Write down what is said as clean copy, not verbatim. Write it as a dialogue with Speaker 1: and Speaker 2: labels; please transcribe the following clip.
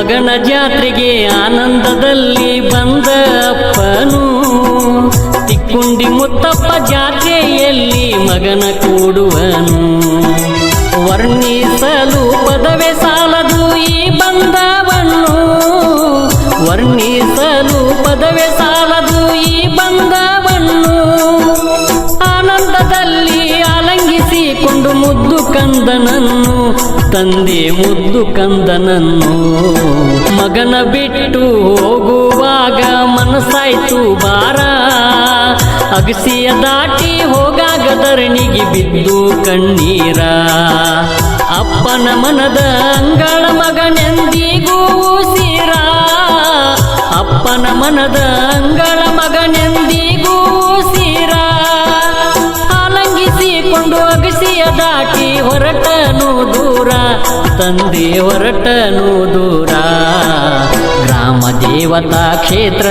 Speaker 1: ಮಗನ ಜಾತ್ರೆಗೆ ಆನಂದದಲ್ಲಿ ಬಂದ ಅಪ್ಪನು ತಿಕ್ಕುಂಡಿ ಮುತ್ತಪ್ಪ ಜಾತ್ರೆಯಲ್ಲಿ ಮಗನ ಕೂಡುವನು ವರ್ಣಿಸಲು ಪದವೇ ಸಾಲದು ಈ ಬಂಧವನ್ನು ವರ್ಣಿಸಲು ಪದವೇ ಸಾಲದು ಈ ಬಂಧವನ್ನು ಆನಂದದಲ್ಲಿ ಆಲಂಗಿಸಿಕೊಂಡು ಮುದ್ದು ಕಂದನನ್ನು ತಂದೆ ಮುದ್ದು ಕಂದನನ್ನು ಮಗನ ಬಿಟ್ಟು ಹೋಗುವಾಗ ಮನಸ್ಸಾಯ್ತು ಭಾರ ಅಗಸಿಯ ದಾಟಿ ಹೋಗಾಗ ಧರಣಿಗೆ ಬಿದ್ದು ಕಣ್ಣೀರ ಅಪ್ಪನ ಮನದ ಅಂಗಳ ಮಗನೆಂದಿಗೂ ಉಸಿರ ಅಪ್ಪನ ಮನದ ಅಂಗಳ ಮಗನೆಂದಿಗೂ ಉಸಿರ ಆಲಂಗಿಸಿಕೊಂಡು ಅಗಸಿಯ ದಾಟಿ ಹೊರಟನು ದೂರ ತಂದೆ ಹೊರಟನು ದೂರ ಗ್ರಾಮ ದೇವತಾ ಕ್ಷೇತ್ರ